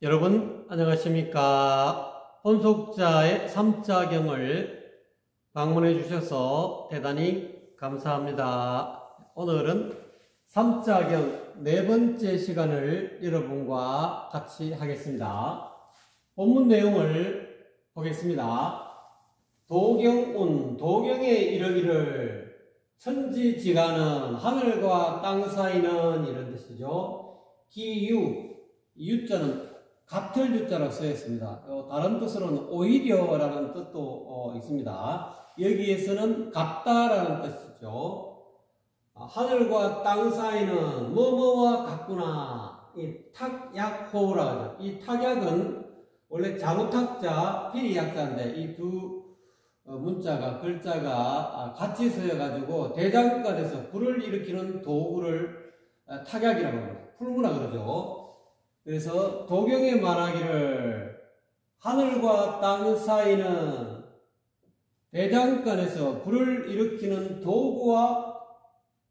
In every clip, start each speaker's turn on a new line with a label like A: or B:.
A: 여러분 안녕하십니까. 혼속자의 삼자경을 방문해 주셔서 대단히 감사합니다. 오늘은 삼자경 네 번째 시간을 여러분과 같이 하겠습니다. 본문 내용을 보겠습니다. 도경운, 도경에 이르기를 천지지간은 하늘과 땅 사이는 이런 뜻이죠. 기유, 유자는 같을 유자라고 쓰였습니다. 다른 뜻으로는 오히려라는 뜻도 있습니다. 여기에서는 같다라는 뜻이죠. 하늘과 땅 사이는 뭐뭐와 같구나. 이 탁약호라고 하죠. 이 탁약은 원래 자루탁자, 피리약자인데 이 두 문자가, 글자가 같이 쓰여가지고 대장간 돼서 불을 일으키는 도구를 탁약이라고 합니다. 풀무라 그러죠. 그래서 도경에 말하기를 하늘과 땅 사이는 대장간에서 불을 일으키는 도구와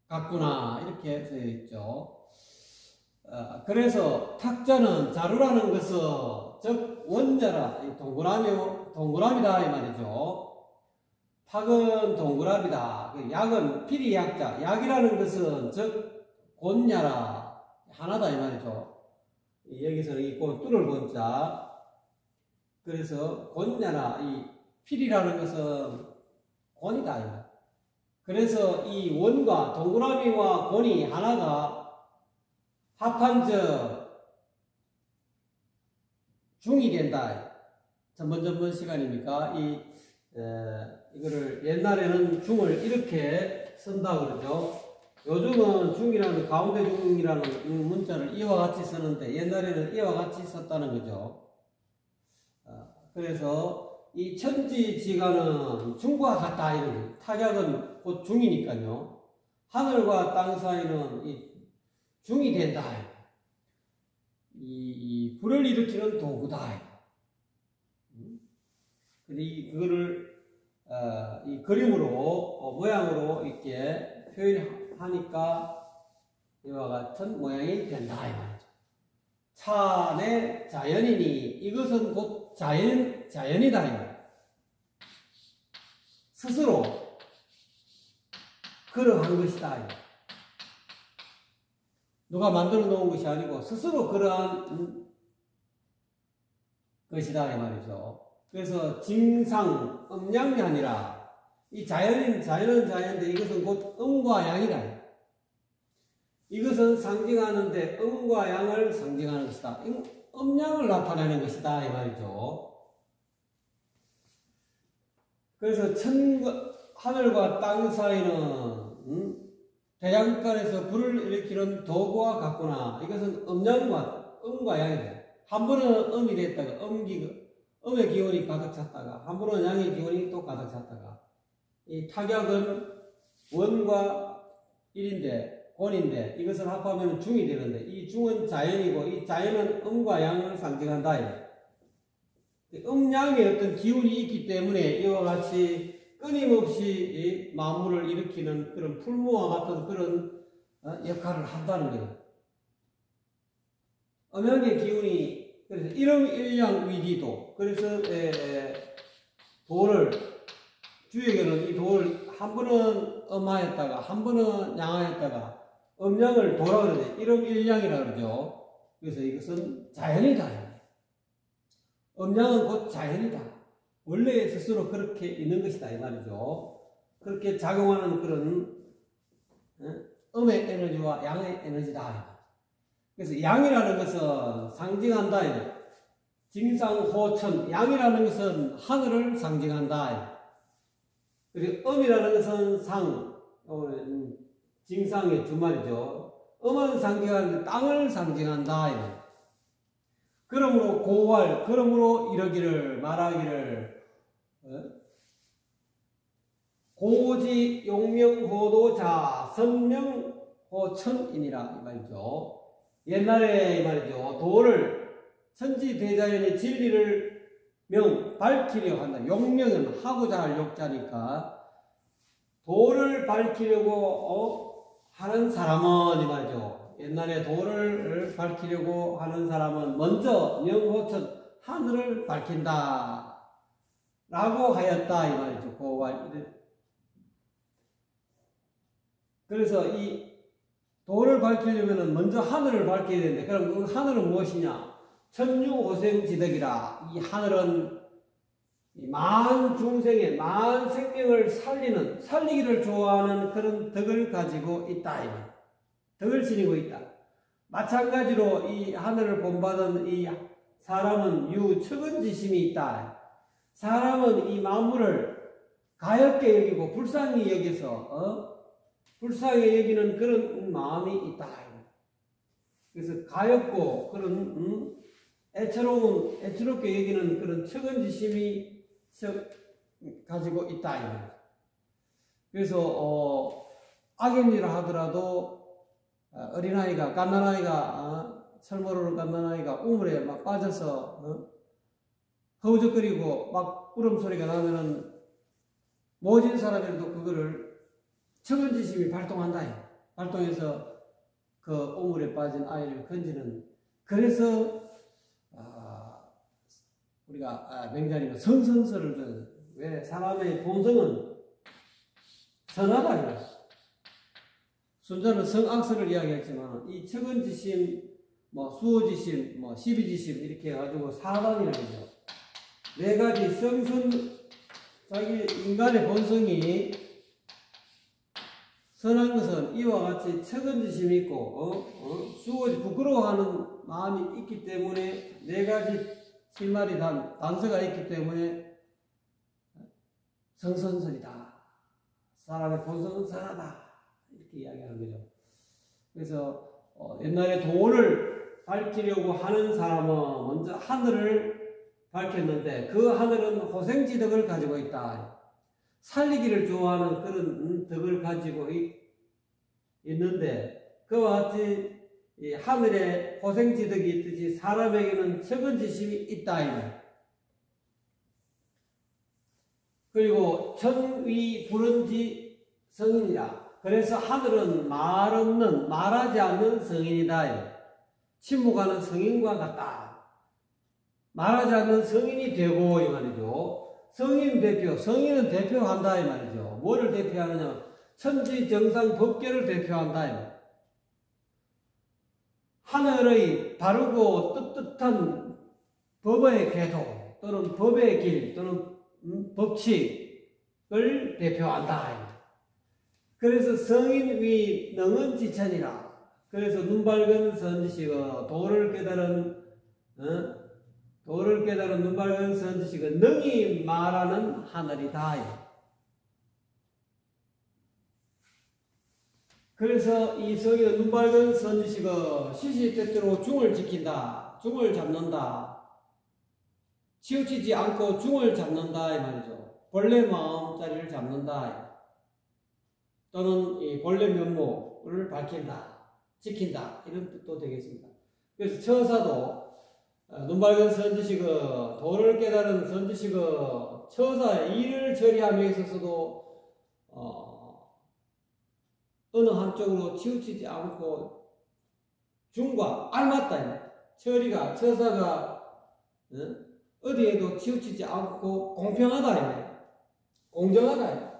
A: 같구나 이렇게 되어 있죠. 그래서 탁자는 자루라는 것은 즉 원자라 동그라미다 이 말이죠. 탁은 동그라미다. 약은 피리약자. 약이라는 것은 즉 곤야라 하나다 이 말이죠. 여기서는 이 뚫을 곤자. 그래서 곤야나 이 필이라는 것은 곤이다. 그래서 이 원과 동그라미와 곤이 하나가 합한즉 중이 된다. 전번 시간이니까 이거를 옛날에는 중을 이렇게 쓴다고 그러죠. 요즘은 중이라는 가운데 중이라는 문자를 이와 같이 쓰는데 옛날에는 이와 같이 썼다는 거죠. 그래서 이 천지지간은 중과 같다 이런 탁약은 곧 중이니까요. 하늘과 땅 사이는 이 중이 된다. 이 불을 일으키는 도구다. 그거를 이 그림으로 모양으로 이렇게 표현하니까 이와 같은 모양이 된다 이 말이죠. 차내 자연이니 이것은 곧 자연이다 이 말이죠. 스스로 그러한 것이다. 누가 만들어 놓은 것이 아니고 스스로 그러한 것이다 이 말이죠. 그래서 징상, 음양이 아니라 이 자연은 자연인데 이것은 곧 음과 양이다. 이것은 상징하는데 음과 양을 상징하는 것이다. 음양을 나타내는 것이다 이 말이죠. 그래서 하늘과 땅 사이는 대장간에서 불을 일으키는 도구와 같구나. 이것은 음과 양이다. 한 번은 음이 됐다가 음의 기운이 가득 찼다가 한 번은 양의 기운이 또 가득 찼다가 이 탁약은 원과 일인데 곤인데 이것을 합하면 중이 되는데 이 중은 자연이고 이 자연은 음과 양을 상징한다. 음양의 어떤 기운이 있기 때문에 이와 같이 끊임없이 이 만물을 일으키는 그런 풀무와 같은 그런 역할을 한다는 거예요. 음양의 기운이 그래서 일영일양위기도 그래서 돌을 주에게는 이 돌을 한 번은 음하였다가 한 번은 양하였다가 음양을 도라 그러죠. 일영일양이라 그러죠. 그래서 이것은 자연이다. 음양은 곧 자연이다. 원래 스스로 그렇게 있는 것이다 이 말이죠. 그렇게 작용하는 그런 음의 에너지와 양의 에너지다. 그래서 양이라는 것은 상징한다. 징상호천 양이라는 것은 하늘을 상징한다. 그리고 음이라는 것은 징상의 주말이죠. 음은 상징하는데 땅을 상징한다. 그러므로 그러므로 이러기를 말하기를 고지 용명호도자 선명호천이니라 이 말이죠. 옛날에 이 말이죠. 도를 천지대자연의 진리를 밝히려 한다. 용명은 하고자 할 욕자니까 도를 밝히려고 하는 사람은 이 말이죠. 옛날에 도를 밝히려고 하는 사람은 먼저 명호천 하늘을 밝힌다 라고 하였다 이 말이죠. 그래서 이 도를 밝히려면 먼저 하늘을 밝혀야 되는데, 그럼 그 하늘은 무엇이냐? 천유호생지덕이라. 이 하늘은 만 중생의 만 생명을 살리기를 좋아하는 그런 덕을 가지고 있다. 덕을 지니고 있다. 마찬가지로 이 하늘을 본받은 이 사람은 유측은지심이 있다. 사람은 이 만물을 가엽게 여기고 불쌍히 여기서 불쌍히 여기는 그런 마음이 있다. 그래서 가엽고 그런 애처롭게 여기는 그런 측은지심이 가지고 있다. 그래서 악인이라 하더라도 어린아이가 갓난아이가 철모를 갓난아이가 우물에 막 빠져서 허우적거리고 막 울음소리가 나면은 모진 사람이라도 그거를 측은지심이 발동한다. 발동해서 그 우물에 빠진 아이를 건지는. 그래서 우리가 맹자님은 성선설을 왜 사람의 본성은 선하다. 순자는 성악설을 이야기했지만 이 측은지심, 수호지심, 시비지심 이렇게 해가지고 사단이라죠. 네 가지 자기 인간의 본성이 선한 것은 이와 같이 측은지심이 있고 수호지 부끄러워하는 마음이 있기 때문에 네 가지 실말이 단서가 있기 때문에 성선설이다. 사람의 본성은 선하다. 이렇게 이야기하는 거죠. 그래서 옛날에 도를 밝히려고 하는 사람은 먼저 하늘을 밝혔는데 그 하늘은 호생지덕을 가지고 있다. 살리기를 좋아하는 그런 덕을 가지고 있는데 그와 같이 이 하늘에 호생지덕이 있듯이 사람에게는 측은지심이 있다. 그리고 천위 불은지 성인이라. 그래서 하늘은 말하지 않는 성인이다. 침묵하는 성인과 같다. 말하지 않는 성인이 되고 이 말이죠. 성인은 대표한다 이 말이죠. 뭐를 대표하느냐? 천지정상 법계를 대표한다 이 말이죠. 하늘의 바르고 떳떳한 법의 궤도 또는 법의 길 또는 법칙을 대표한다. 그래서 성인위 능은지천이라. 그래서 눈밝은 선지식은 도를 깨달은 눈밝은 선지식은 능히 말하는 하늘이다. 그래서 이 성인은 눈밝은 선지식은 시시때때로 중을 지킨다. 중을 잡는다. 치우치지 않고 중을 잡는다 이 말이죠. 본래 마음자리를 잡는다. 또는 이 본래 면목을 밝힌다. 지킨다. 이런 뜻도 되겠습니다. 그래서 처사도 눈밝은 선지식은 도를 깨달은 선지식은 처사의 일을 처리함에 있어서도 어느 한쪽으로 치우치지 않고 중과 알맞다. 처사가 어디에도 치우치지 않고 공평하다. 공정하다.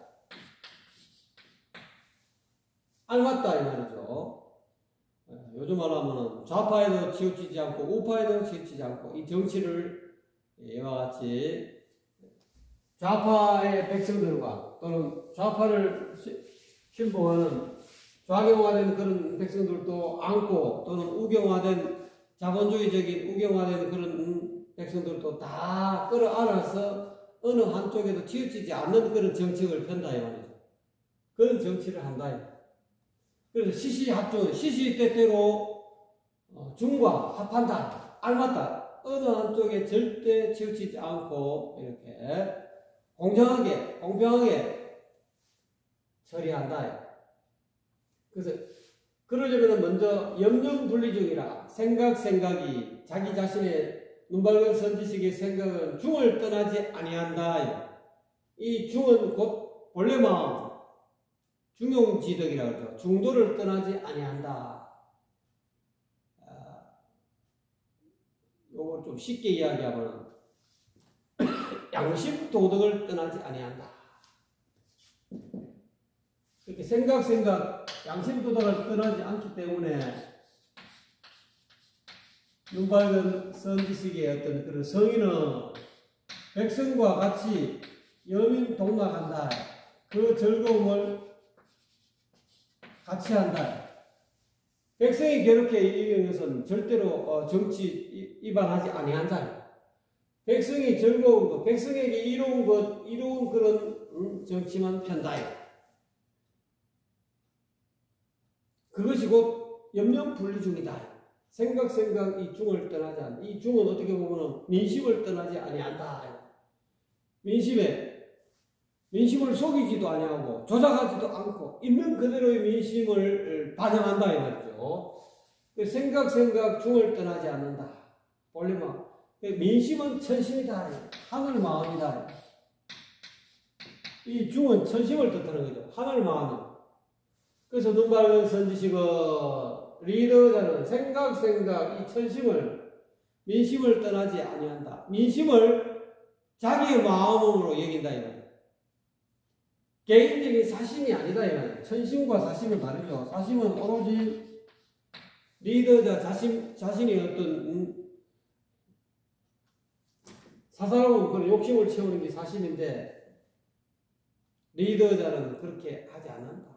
A: 알맞다 이 말이죠. 요즘 말하면 좌파에도 치우치지 않고 우파에도 치우치지 않고 이 정치를 이와 같이 좌파의 백성들과 또는 좌파를 신봉하는 좌경화된 그런 백성들도 안고 또는 우경화된 자본주의적인 우경화된 그런 백성들도 다 끌어안아서 어느 한쪽에도 치우치지 않는 그런 정책을 편다 이 말이죠. 그런 정치를 한다. 그래서 시시때때로 중과 합한다. 알맞다. 어느 한쪽에 절대 치우치지 않고 이렇게 공정하게 공평하게 처리한다. 그래서 그러려면 먼저 염념분리중이라 생각이 자기 자신의 눈밝은 선지식의 생각은 중을 떠나지 아니한다. 이 중은 곧 본래 마음 중용지덕이라고 하죠. 중도를 떠나지 아니한다. 좀 쉽게 이야기하면 양심 도덕을 떠나지 아니한다. 이렇게 생각 양심 도덕을 떠나지 않기 때문에 눈 밝은 선지식의 어떤 그런 성인은 백성과 같이 여민동락한다. 그 즐거움을 같이 한다. 백성이 그렇게 이기는 것은 절대로 정치 위반하지 아니한다. 백성이 즐거운 것, 백성에게 이로운 그런 정치만 편다. 그것이 곧 염려분리중이다. 생각 이 중을 떠나지 않는다. 이 중은 어떻게 보면 민심을 떠나지 아니한다. 민심을 속이지도 아니하고 조작하지도 않고 있는 그대로의 민심을 반영한다 이 말이죠. 생각 중을 떠나지 않는다. 원래만 민심은 천심이다. 하늘 마음이다. 이 중은 천심을 뜻하는 거죠. 하늘 마음. 그래서 눈 밝은 선지식은 리더자는 생각 이 천심을 민심을 떠나지 아니한다. 민심을 자기의 마음으로 여긴다 이 말이에요. 개인적인 사심이 아니다 이 말이에요. 천심과 사심은 다르죠. 사심은 오로지 리더자 자신의 어떤 사사로운 그런 욕심을 채우는 게 사심인데 리더자는 그렇게 하지 않는다.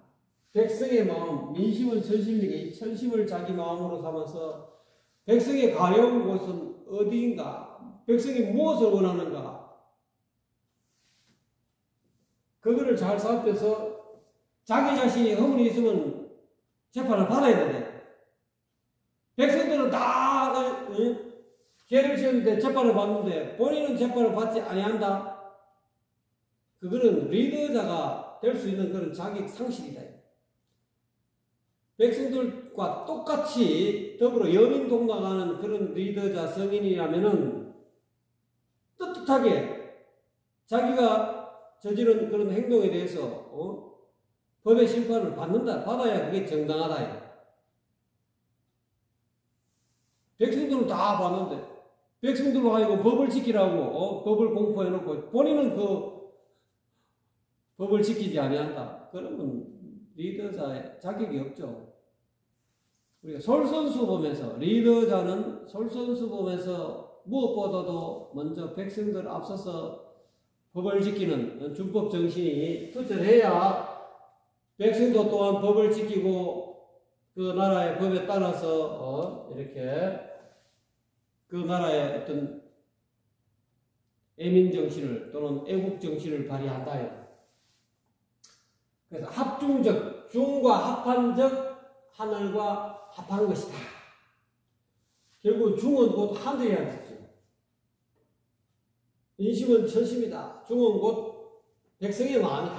A: 백성의 마음, 민심은 천심이니까 이 천심을 자기 마음으로 삼아서 백성의 가려운 곳은 어디인가? 백성이 무엇을 원하는가? 그거를 잘 살펴서 자기 자신이 허물이 있으면 재판을 받아야 되네. 백성들은 다 죄를 지었는데 재판을 받는데 본인은 재판을 받지 아니한다. 그거는 리더자가 될 수 있는 그런 자기 상실이다. 백성들과 똑같이 더불어 여민동락하는 그런 리더자 성인이라면은 떳떳하게 자기가 저지른 그런 행동에 대해서 법의 심판을 받아야 그게 정당하다. 백성들은 다 봤는데 백성들로 하여금 법을 지키라고 법을 공포해놓고 본인은 그 법을 지키지 아니한다. 그러면 리더자의 자격이 없죠. 우리가 솔선수범해서 리더자는 솔선수범해서 무엇보다도 먼저 백성들 앞서서 법을 지키는 준법 정신이 투철해야 백성도 또한 법을 지키고 그 나라의 법에 따라서 이렇게 그 나라의 어떤 애민 정신을 또는 애국 정신을 발휘한다. 그래서 합중적, 중과 합한적 하늘과 합한 것이다. 결국 중은 곧 하늘이라는 뜻이죠. 인심은 천심이다. 중은 곧 백성의 마음이다.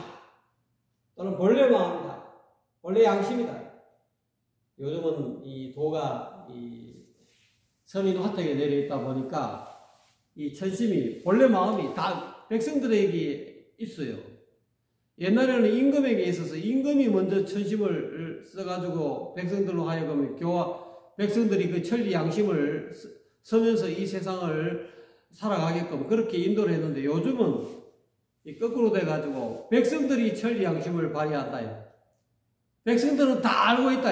A: 또는 본래 마음이다. 본래 양심이다. 요즘은 이 도가 이 선인 화택에 내려있다 보니까 이 천심이 본래 마음이 다 백성들에게 있어요. 옛날에는 임금에게 있어서 임금이 먼저 천심을 써가지고 백성들로 하여금 백성들이 그 천리 양심을 서면서 이 세상을 살아가게끔 그렇게 인도를 했는데 요즘은 거꾸로 돼가지고 백성들이 천리 양심을 발휘한다. 백성들은 다 알고 있다.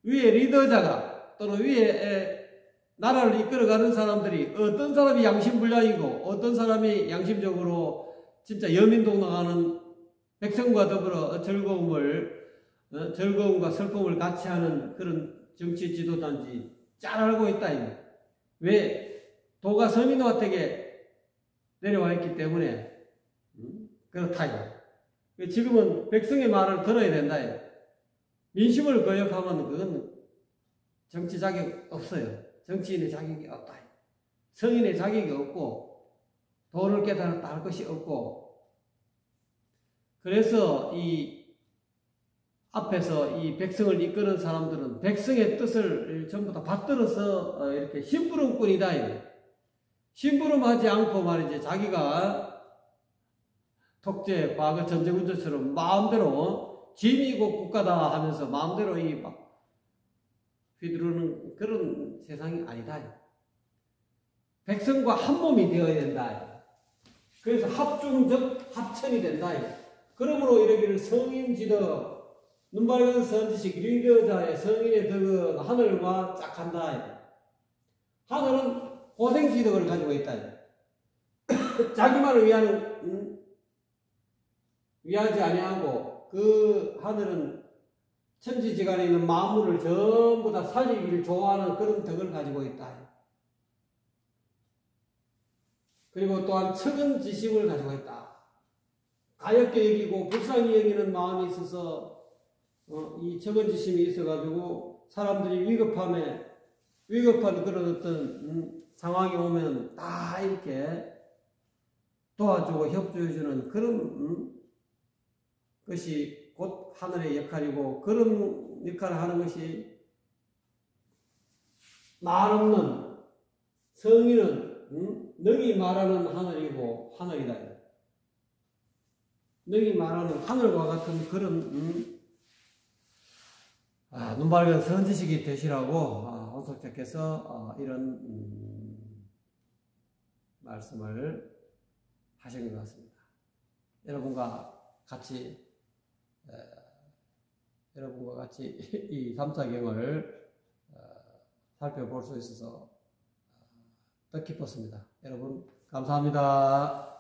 A: 위에 리더자가 또는 위에 나라를 이끌어가는 사람들이 어떤 사람이 양심불량이고 어떤 사람이 양심적으로 진짜 여민동락하는 백성과 더불어 즐거움과 슬픔을 같이 하는 그런 정치 지도단지 잘 알고 있다. 왜? 도가 서민화택에 내려와 있기 때문에 그렇다. 지금은 백성의 말을 들어야 된다. 민심을 거역하면 그건 정치 자격 없어요. 정치인의 자격이 없다. 성인의 자격이 없고 도를 깨달았다 할 것이 없고 그래서 이 앞에서 이 백성을 이끄는 사람들은 백성의 뜻을 전부 다 받들어서 이렇게 심부름꾼이다. 심부름하지 않고 말이지 자기가 독재, 과거 전제군주처럼 마음대로 짐이고 국가다 하면서 마음대로 막 휘두르는 그런 세상이 아니다. 백성과 한 몸이 되어야 된다. 그래서 합중적 합천이 된다. 그러므로 이르기를 성인지덕 눈밝은 선지식 리더자의 성인의 덕은 하늘과 짝한다. 하늘은 고생지덕을 가지고 있다. 자기만을 위하지 아니하고 그 하늘은 천지지간에 있는 만물을 전부 다 살리기를 좋아하는 그런 덕을 가지고 있다. 그리고 또한 척은지심을 가지고 있다. 가엾게 여기고 불쌍히 여기는 마음이 있어서 이 척은지심이 있어가지고 사람들이 위급한 그런 어떤 상황이 오면 다 이렇게 도와주고 협조해주는 그런 것이 곧 하늘의 역할이고, 그런 역할을 하는 것이 말 없는 성인은 능히 말하는 하늘이고 하늘이다. 능히 말하는 하늘과 같은 그런 눈밝은 선지식이 되시라고 홍석자께서 이런 말씀을 하신 것 같습니다. 여러분과 같이 이 삼사경을 살펴볼 수 있어서 뜻깊었습니다. 여러분 감사합니다.